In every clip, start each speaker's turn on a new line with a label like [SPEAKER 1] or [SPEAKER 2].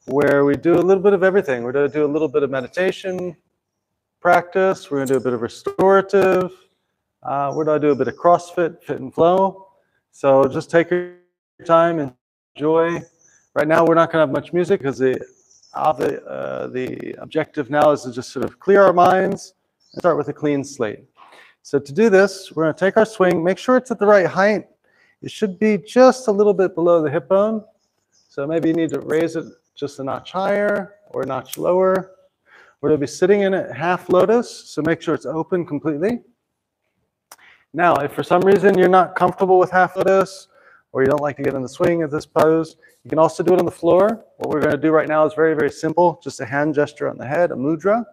[SPEAKER 1] where we do a little bit of everything. We're going to do a little bit of meditation practice. We're going to do a bit of restorative. We're going to do a bit of CrossFit, fit and flow. So just take your time and enjoy. Right now, we're not going to have much music because the objective now is to just sort of clear our minds and start with a clean slate. So to do this, we're going to take our swing, make sure it's at the right height. It should be just a little bit below the hip bone. So maybe you need to raise it just a notch higher or a notch lower. We're going to be sitting in it half lotus, so make sure it's open completely. Now, if for some reason you're not comfortable with half lotus, or you don't like to get in the swing at this pose, you can also do it on the floor. What we're going to do right now is very, very simple, just a hand gesture on the head, a mudra.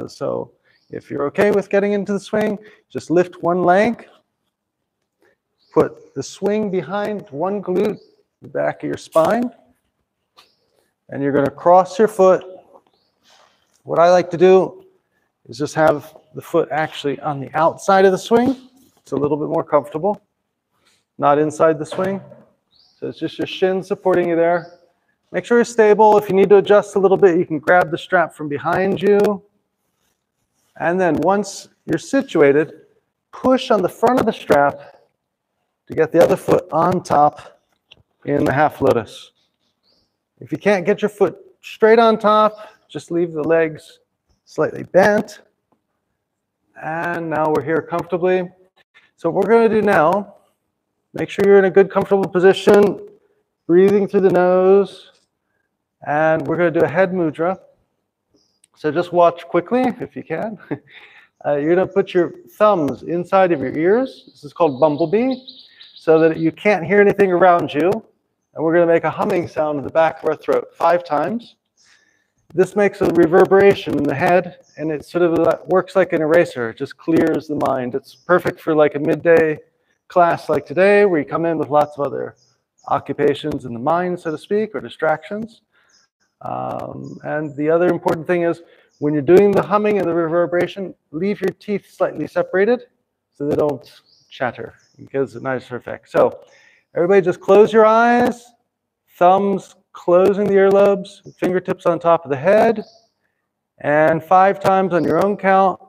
[SPEAKER 1] So if you're okay with getting into the swing, just lift one leg, put the swing behind one glute, the back of your spine, and you're going to cross your foot. What I like to do is just have the foot actually on the outside of the swing. It's a little bit more comfortable, not inside the swing. So it's just your shin supporting you there. Make sure you're stable. If you need to adjust a little bit, you can grab the strap from behind you. And then once you're situated, push on the front of the strap to get the other foot on top in the half lotus. If you can't get your foot straight on top, just leave the legs slightly bent. And now we're here comfortably. So what we're going to do now, make sure you're in a good, comfortable position, breathing through the nose. And we're going to do a head mudra. So just watch quickly, if you can. You're going to put your thumbs inside of your ears. This is called bumblebee, so that you can't hear anything around you. And we're going to make a humming sound in the back of our throat 5 times. This makes a reverberation in the head, and it sort of works like an eraser. It just clears the mind. It's perfect for like a midday class like today, where you come in with lots of other occupations in the mind, so to speak, or distractions. And the other important thing is, when you're doing the humming and the reverberation, leave your teeth slightly separated so they don't chatter. It gives a nicer effect. So everybody just close your eyes, thumbs closing the earlobes, fingertips on top of the head, and 5 times on your own count,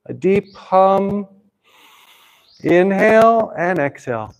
[SPEAKER 1] a deep hum. Inhale and exhale.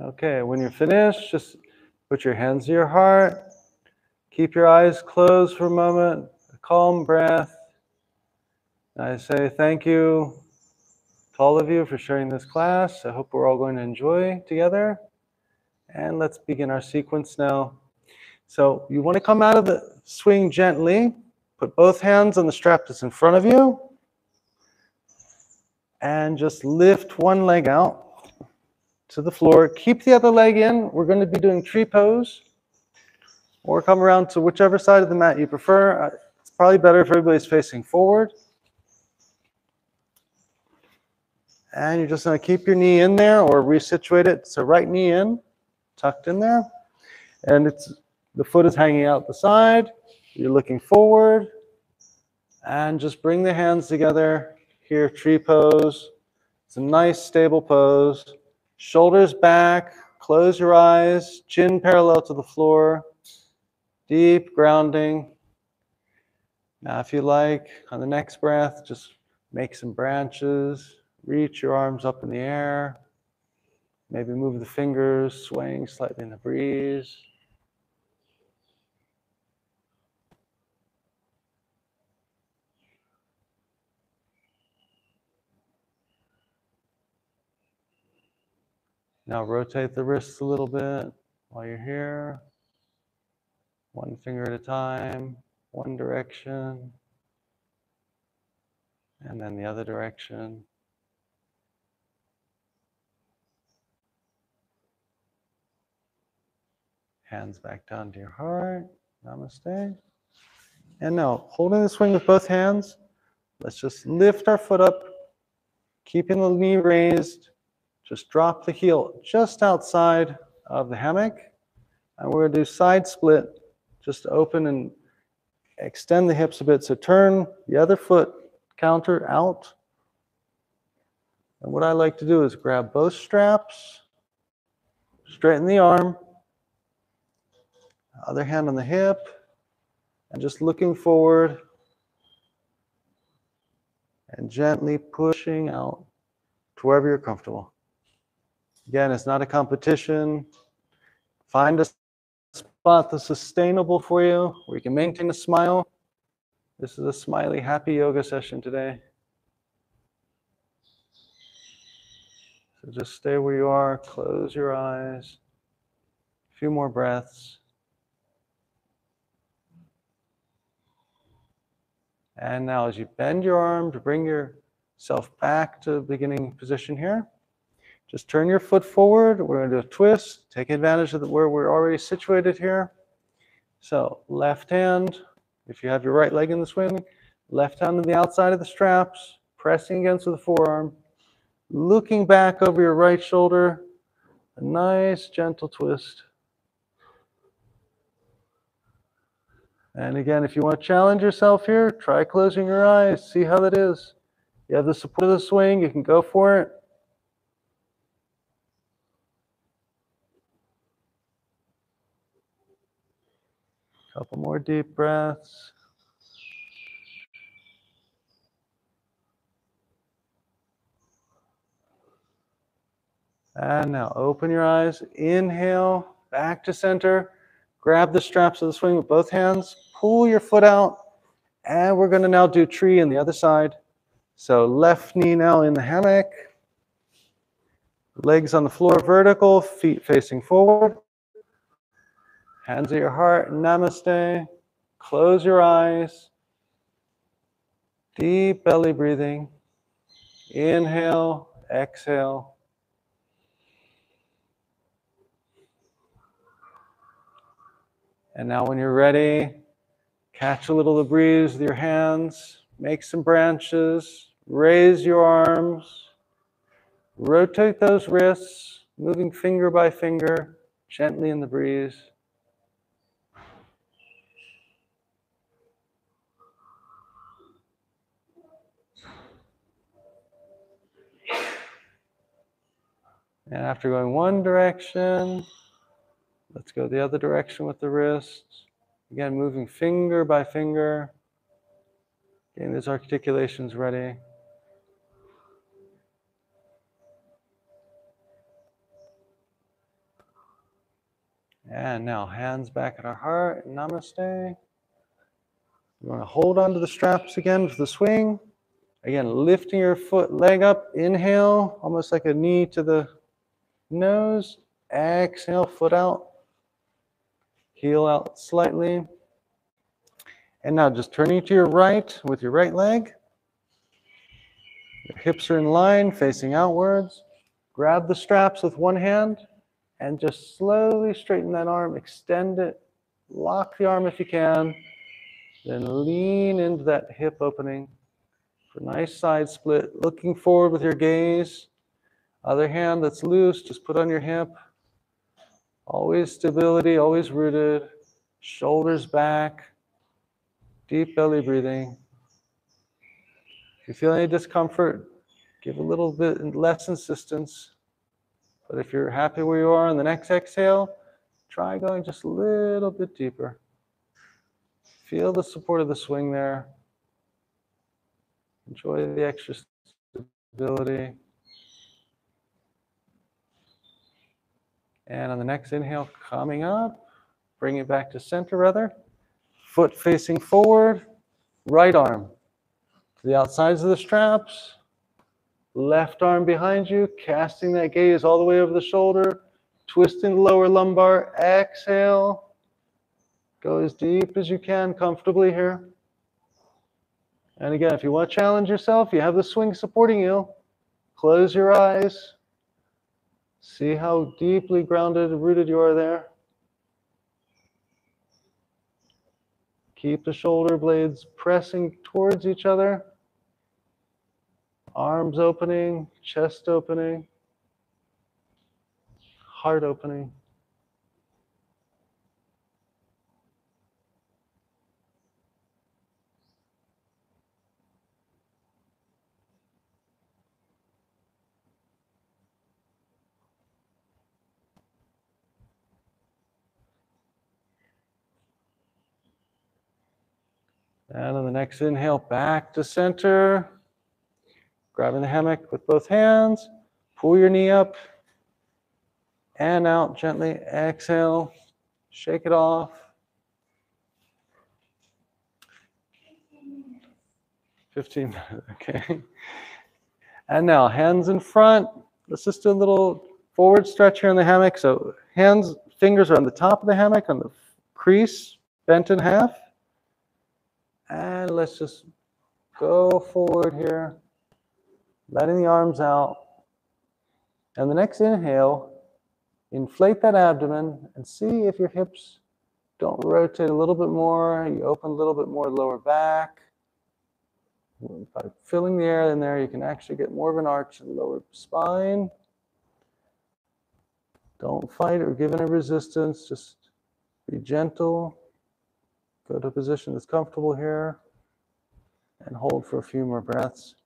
[SPEAKER 1] Okay, when you're finished, just put your hands to your heart. Keep your eyes closed for a moment, a calm breath. And I say thank you to all of you for sharing this class. I hope we're all going to enjoy together. And let's begin our sequence now. So you want to come out of the swing gently. Put both hands on the strap that's in front of you. And just lift one leg out to the floor. Keep the other leg in. We're going to be doing tree pose. Or come around to whichever side of the mat you prefer. It's probably better if everybody's facing forward. And you're just going to keep your knee in there or resituate it. So right knee in, tucked in there. And the foot is hanging out the side. You're looking forward. And just bring the hands together. Here, tree pose. It's a nice, stable pose. Shoulders back. Close your eyes. Chin parallel to the floor. Deep grounding. Now, if you like, on the next breath, just make some branches. Reach your arms up in the air. Maybe move the fingers, swaying slightly in the breeze. Now rotate the wrists a little bit while you're here. One finger at a time, one direction, and then the other direction. Hands back down to your heart. Namaste. And now, holding the swing with both hands, let's just lift our foot up, keeping the knee raised. Just drop the heel just outside of the hammock. And we're going to do side split. Just open and extend the hips a bit. So turn the other foot counter out. And what I like to do is grab both straps, straighten the arm, other hand on the hip, and just looking forward and gently pushing out to wherever you're comfortable. Again, it's not a competition. Find a spot that's sustainable for you, where you can maintain a smile. This is a smiley, happy yoga session today. So just stay where you are, close your eyes. A few more breaths. And now as you bend your arm to bring yourself back to the beginning position here, just turn your foot forward. We're going to do a twist. Take advantage of where we're already situated here. So left hand, if you have your right leg in the swing, left hand on the outside of the straps, pressing against the forearm, looking back over your right shoulder, a nice gentle twist. And again, if you want to challenge yourself here, try closing your eyes, see how that is. You have the support of the swing, you can go for it. Couple more deep breaths. And now open your eyes, inhale, back to center. Grab the straps of the swing with both hands, pull your foot out, and we're going to now do tree on the other side. So left knee now in the hammock, legs on the floor vertical, feet facing forward. Hands at your heart, namaste. Close your eyes. Deep belly breathing. Inhale, exhale. And now when you're ready, catch a little of the breeze with your hands, make some branches, raise your arms, rotate those wrists, moving finger by finger, gently in the breeze. And after going one direction, let's go the other direction with the wrists. Again, moving finger by finger. Getting those articulations ready. And now hands back at our heart, namaste. You want to hold onto the straps again for the swing. Again, lifting your leg up, inhale, almost like a knee to the nose. Exhale, foot out. Heel out slightly. And now just turning to your right with your right leg. Your hips are in line, facing outwards. Grab the straps with one hand and just slowly straighten that arm, extend it, lock the arm if you can, then lean into that hip opening for a nice side split, looking forward with your gaze. Other hand that's loose, just put on your hip. Always stability, always rooted. Shoulders back. Deep belly breathing. If you feel any discomfort, give a little bit less insistence. But if you're happy where you are on the next exhale, try going just a little bit deeper. Feel the support of the swing there. Enjoy the extra stability. And on the next inhale, coming up, bring it back to center rather. Foot facing forward, right arm to the outsides of the straps. Left arm behind you, casting that gaze all the way over the shoulder, twisting the lower lumbar. Exhale. Go as deep as you can comfortably here. And again, if you want to challenge yourself, you have the swing supporting you. Close your eyes. See how deeply grounded and rooted you are there. Keep the shoulder blades pressing towards each other. Arms opening, chest opening, heart opening. And on the next inhale, back to center. Grabbing the hammock with both hands. Pull your knee up and out gently. Exhale. Shake it off. 15 minutes, okay. And now hands in front. Let's just do a little forward stretch here in the hammock. So hands, fingers are on the top of the hammock, on the crease, bent in half. And let's just go forward here, letting the arms out. And the next inhale, inflate that abdomen and see if your hips don't rotate a little bit more. You open a little bit more lower back. By filling the air in there, you can actually get more of an arch in the lower spine. Don't fight or give any resistance. Just be gentle. Go to a position that's comfortable here and hold for a few more breaths.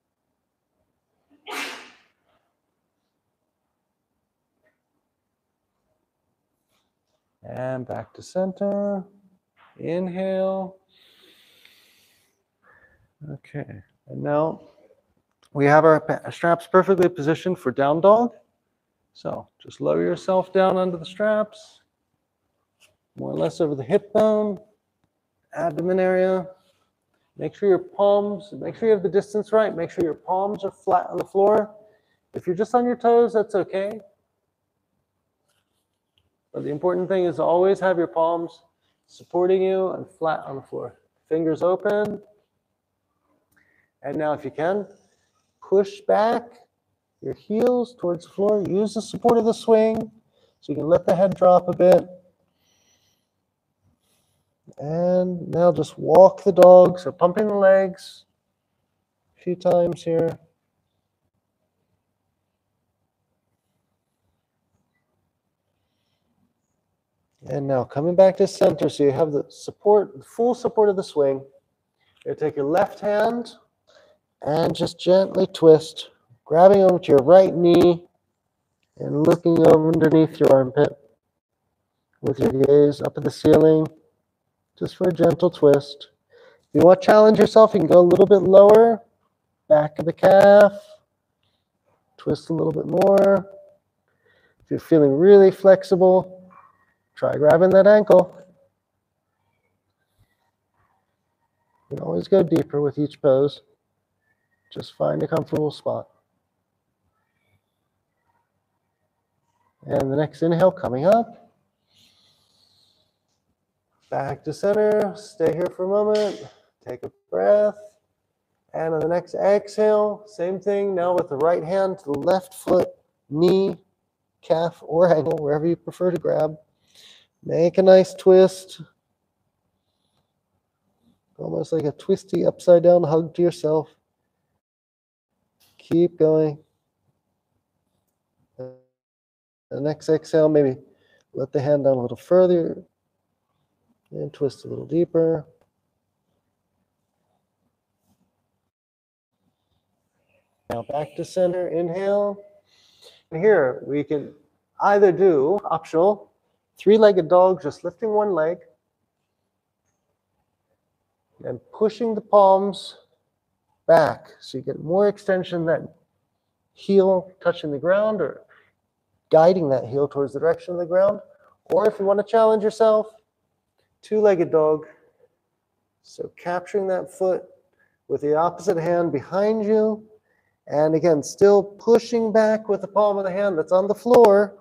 [SPEAKER 1] And back to center. Inhale. Okay, and now we have our straps perfectly positioned for down dog. So just lower yourself down onto the straps, more or less over the hip bone, abdomen area. Make sure your palms, make sure you have the distance right. Make sure your palms are flat on the floor. If you're just on your toes, that's okay. But the important thing is to always have your palms supporting you and flat on the floor. Fingers open. And now if you can, push back your heels towards the floor. Use the support of the swing so you can let the head drop a bit. And now just walk the dog, so pumping the legs a few times here. And now coming back to center, so you have the support, the full support of the swing. You take your left hand and just gently twist, grabbing over to your right knee and looking over underneath your armpit with your gaze up at the ceiling, just for a gentle twist. If you want to challenge yourself, you can go a little bit lower, back of the calf, twist a little bit more. If you're feeling really flexible, try grabbing that ankle. You can always go deeper with each pose. Just find a comfortable spot. And the next inhale coming up. Back to center. Stay here for a moment. Take a breath. And on the next exhale, same thing. Now with the right hand to the left foot, knee, calf, or ankle, wherever you prefer to grab. Make a nice twist. Almost like a twisty upside down hug to yourself. Keep going. The next exhale, maybe let the hand down a little further and twist a little deeper. Now back to center, inhale. And here we can either do, optional, three-legged dog, just lifting one leg and pushing the palms back so you get more extension, that heel touching the ground or guiding that heel towards the direction of the ground. Or if you want to challenge yourself, two-legged dog. So capturing that foot with the opposite hand behind you And again, still pushing back with the palm of the hand that's on the floor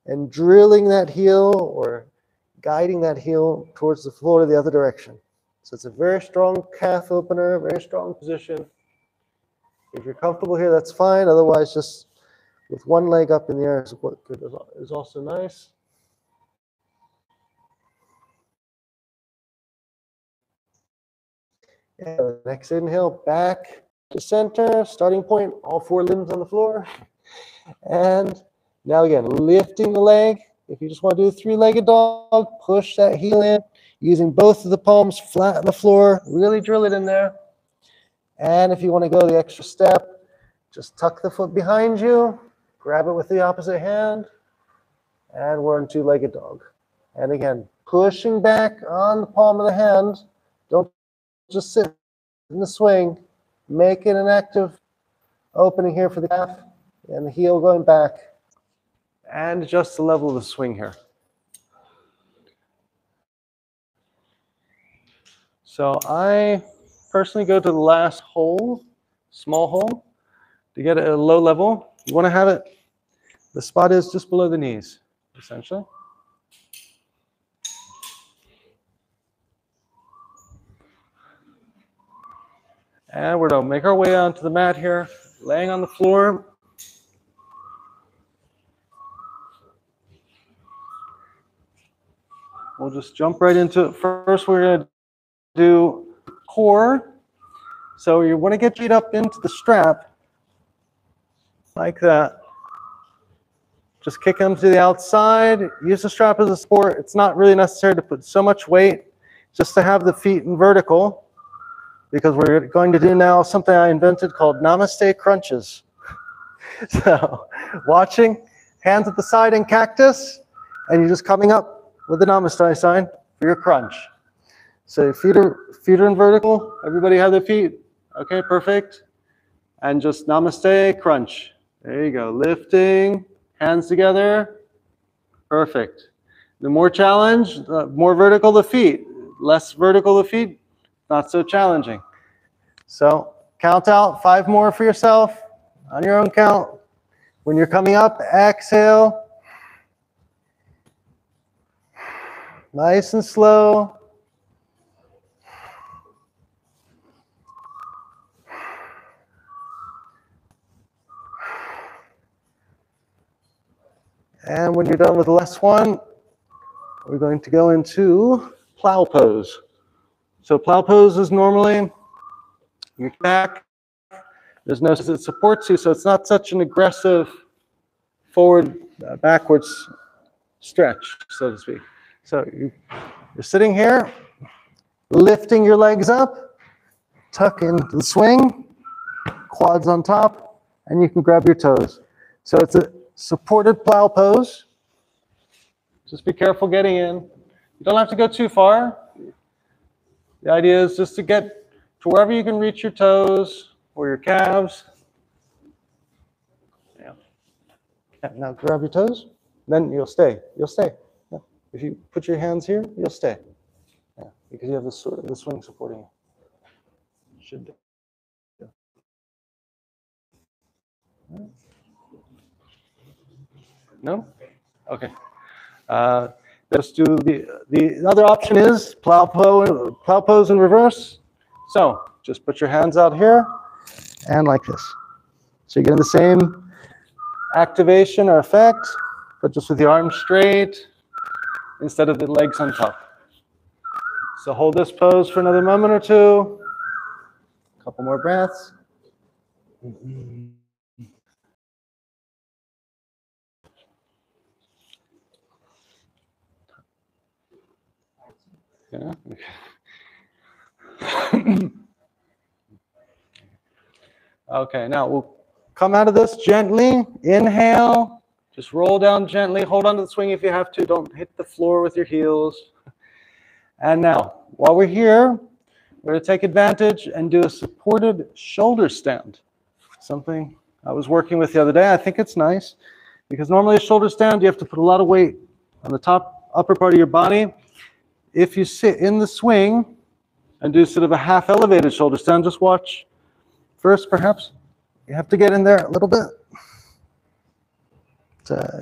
[SPEAKER 1] and drilling that heel or guiding that heel towards the floor the other direction. So it's a very strong calf opener, very strong position. If you're comfortable here, that's fine. Otherwise, just with one leg up in the air is also nice. And next inhale, back to center, starting point, all four limbs on the floor. And now again, lifting the leg. If you just want to do a three-legged dog, push that heel in, using both of the palms flat on the floor, really drill it in there. And if you want to go the extra step, just tuck the foot behind you, grab it with the opposite hand, and we're in two-legged dog. And again, pushing back on the palm of the hand. Don't just sit in the swing. Make it an active opening here for the calf and the heel going back. And adjust the level of the swing here. So I personally go to the last hole, small hole, to get it at a low level. You want to have it, the spot is just below the knees, essentially. And we're going to make our way onto the mat here, laying on the floor. We'll just jump right into it. First, we're going to do core. So you want to get feet up into the strap, like that. Just kick them to the outside. Use the strap as a support. It's not really necessary to put so much weight, just to have the feet in vertical, because we're going to do now something I invented called Namaste crunches. So watching, hands at the side in cactus, and you're just coming up with the Namaste sign for your crunch. So feet are in vertical. Everybody have their feet. Okay, perfect. And just Namaste crunch. There you go. Lifting, hands together. Perfect. The more challenge, the more vertical the feet. Less vertical the feet, not so challenging. So count out 5 more for yourself on your own count. When you're coming up, exhale. Nice and slow. And when you're done with the last one, we're going to go into plow pose. So plow pose is normally your back. There's no, it supports you, so it's not such an aggressive forward, backwards stretch, so to speak. So you're sitting here, lifting your legs up, tuck into the swing, quads on top, and you can grab your toes. So it's a supported plow pose. Just be careful getting in. You don't have to go too far. The idea is just to get to wherever you can reach your toes or your calves. Yeah. Now grab your toes, then you'll stay. You'll stay. Yeah. If you put your hands here, you'll stay. Yeah. Because you have the swing supporting you. Should be. Yeah. No? Okay. Let's do the other option is plow pose in reverse. So just put your hands out here and like this. So you're getting the same activation or effect, but just with the arms straight instead of the legs on top. So hold this pose for another moment or two. A couple more breaths. Yeah. Okay, now we'll come out of this gently. Inhale, just roll down gently. Hold on to the swing if you have to. Don't hit the floor with your heels. And now, while we're here, we're going to take advantage and do a supported shoulder stand. Something I was working with the other day. I think it's nice because normally a shoulder stand, you have to put a lot of weight on the upper part of your body. If you sit in the swing and do sort of a half elevated shoulder stand, just watch. First, perhaps you have to get in there a little bit.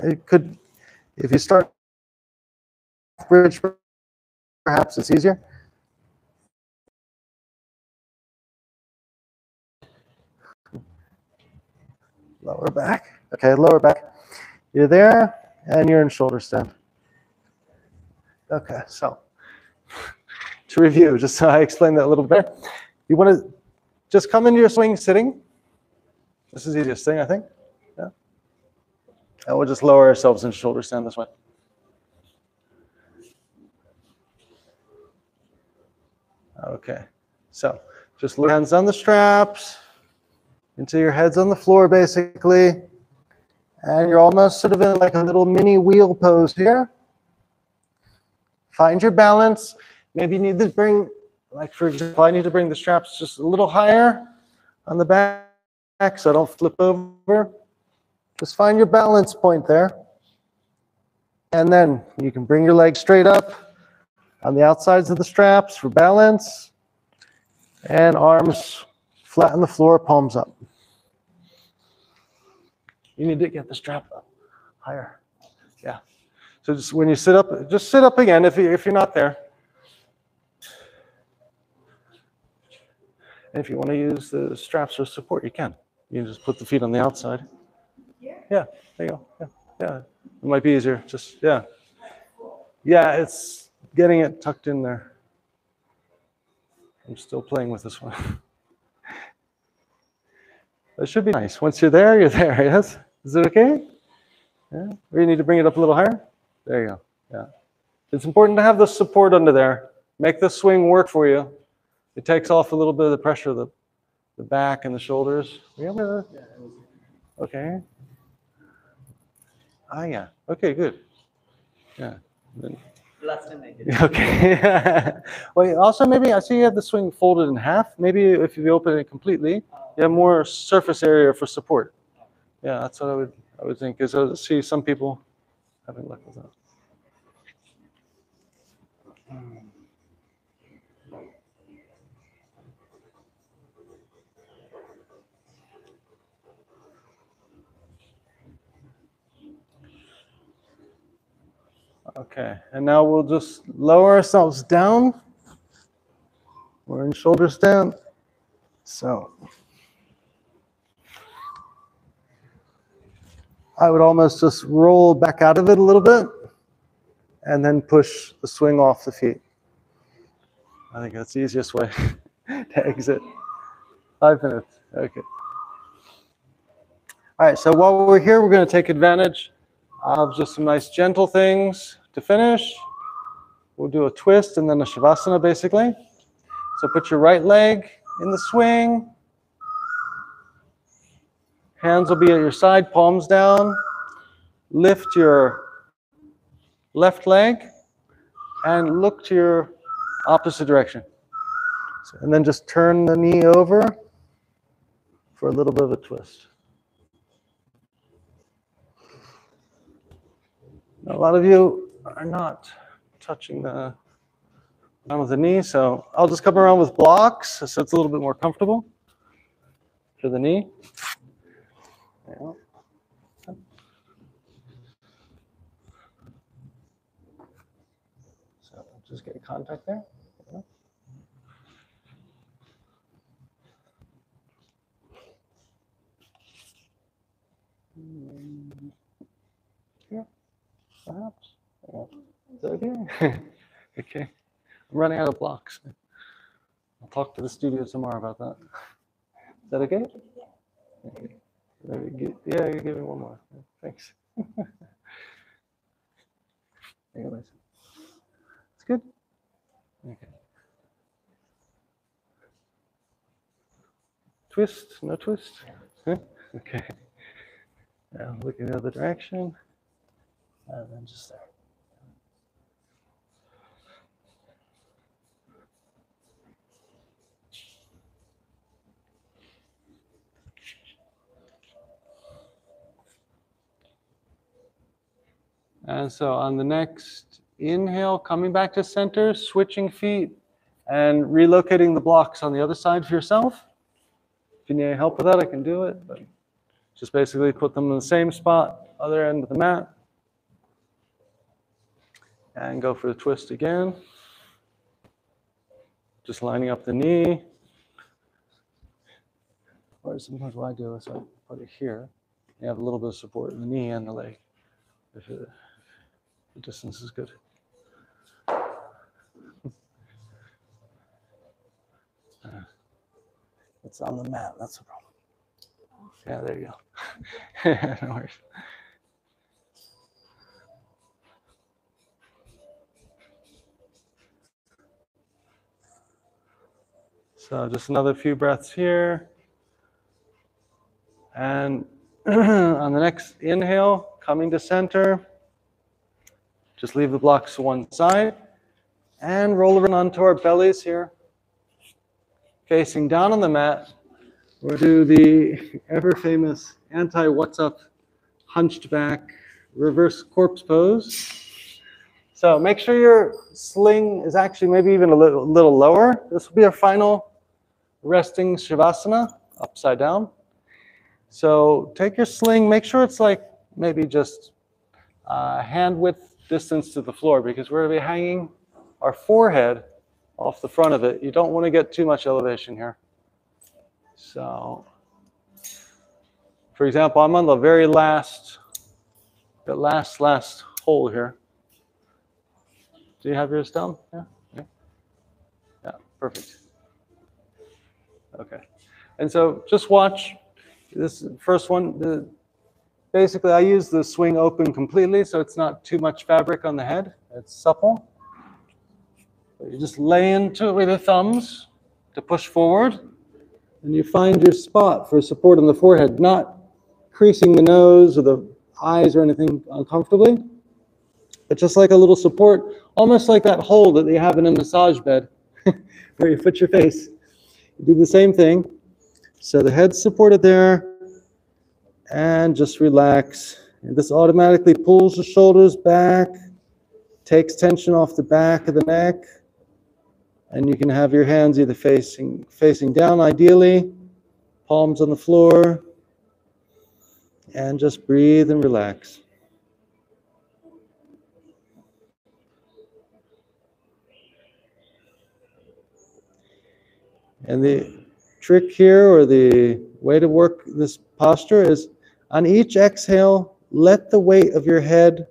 [SPEAKER 1] It could, if you start bridge, perhaps it's easier. Lower back. Okay, lower back. You're there, and you're in shoulder stand. Okay, so to review, just so I explained that a little better, you want to just come into your swing sitting. This is the easiest thing, I think. Yeah. And we'll just lower ourselves in shoulder stand this way. Okay, so just hands on the straps, until your head's on the floor, basically. And you're almost sort of in like a little mini wheel pose here. Find your balance. Maybe you need to bring, like for example, I need to bring the straps just a little higher on the back so I don't flip over. Just find your balance point there. And then you can bring your legs straight up on the outsides of the straps for balance. And arms flat on the floor, palms up. You need to get the strap up higher. Yeah. So just when you sit up, just sit up again if you're not there. And if you want to use the straps for support, you can. You can just put the feet on the outside. Yeah, there you go. Yeah, yeah. It might be easier. Just, yeah. Yeah, it's getting it tucked in there. I'm still playing with this one. That should be nice. Once you're there, yes? Is it okay? Yeah. Or you need to bring it up a little higher? There you go. Yeah. It's important to have the support under there. Make the swing work for you. It takes off a little bit of the pressure of the back and the shoulders. Yeah. Okay. Ah, yeah. Okay, good. Yeah.
[SPEAKER 2] Last time I did.
[SPEAKER 1] Okay. Well, also maybe I see you have the swing folded in half. Maybe if you open it completely, you have more surface area for support. Yeah, that's what I would think. Because I see some people having luck with that. Okay, and now we'll just lower ourselves down. We're in shoulder stand. So I would almost just roll back out of it a little bit and then push the swing off the feet. I think that's the easiest way to exit. 5 minutes. Okay. All right, so while we're here, we're going to take advantage of just some nice gentle things to finish. We'll do a twist and then a shavasana, basically. So put your right leg in the swing. Hands will be at your side, palms down. Lift your left leg and look to your opposite direction. And then just turn the knee over for a little bit of a twist. A lot of you are not touching the down with the knee, so I'll just come around with blocks so it's a little bit more comfortable for the knee. Yeah. So just get contact there. Yeah. Here, perhaps. Yeah. Is that okay? Okay. I'm running out of blocks. I'll talk to the studio tomorrow about that. Is that okay? Okay. Yeah, you give me one more. Thanks. Anyways, it's good. Okay. Twist, no twist. Huh? Okay. Now look in the other direction, and then just there. And so on the next inhale, coming back to center, switching feet, and relocating the blocks on the other side for yourself. If you need any help with that, I can do it. But just basically put them in the same spot, other end of the mat. And go for the twist again. Just lining up the knee. Or sometimes what I do is I put it here. You have a little bit of support in the knee and the leg, if the distance is good. It's on the mat, that's the problem. Yeah, there you go. No worries. So just another few breaths here. And on the next inhale, coming to center, just leave the blocks to one side and roll around onto our bellies here. Facing down on the mat, we'll do the ever famous anti-what's up hunched back reverse corpse pose. So make sure your sling is actually maybe even a little lower. This will be our final resting Shavasana, upside down. So take your sling, make sure it's like maybe just hand width distance to the floor, because we're going to be hanging our forehead off the front of it. You don't want to get too much elevation here. So, for example, I'm on the very last hole here. Do you have yours down? Yeah, perfect. Okay. And so just watch this first one. Basically, I use the swing open completely, so it's not too much fabric on the head. It's supple. But you just lay into it with your thumbs to push forward, and you find your spot for support on the forehead, not creasing the nose or the eyes or anything uncomfortably, but just like a little support, almost like that hole that they have in a massage bed where you put your face. You do the same thing. So the head's supported there, and just relax. And this automatically pulls the shoulders back, takes tension off the back of the neck, and you can have your hands either facing down ideally, palms on the floor, and just breathe and relax. And the trick here, or the way to work this posture, is on each exhale, let the weight of your head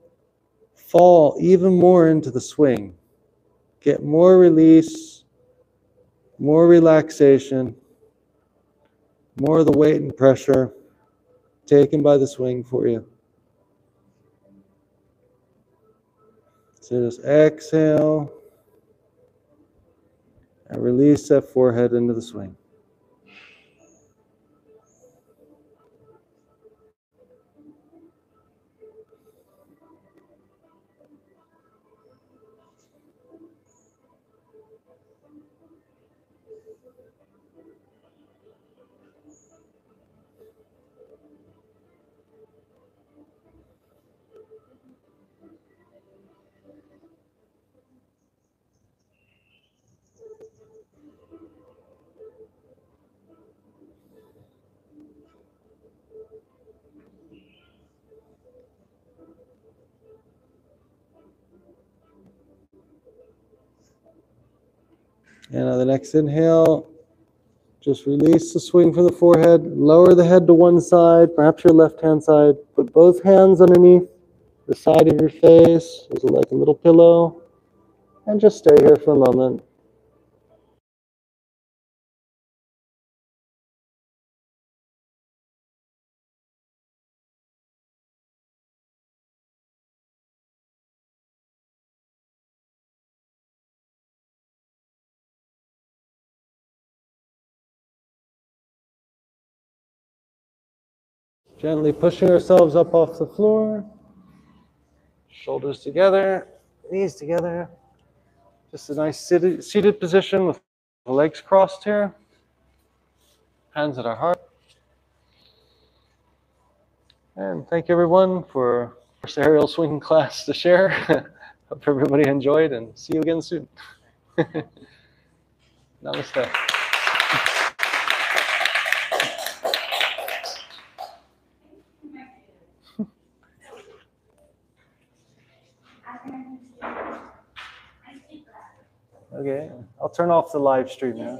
[SPEAKER 1] fall even more into the swing. Get more release, more relaxation, more of the weight and pressure taken by the swing for you. So just exhale and release that forehead into the swing. And on the next inhale, just release the swing from the forehead, lower the head to one side, perhaps your left-hand side. Put both hands underneath the side of your face, as like a little pillow, and just stay here for a moment. Gently pushing ourselves up off the floor. Shoulders together, knees together. Just a nice seated position with the legs crossed here. Hands at our heart. And thank you everyone for first aerial swing class to share. Hope everybody enjoyed, and see you again soon. Namaste. Okay, I'll turn off the live stream now.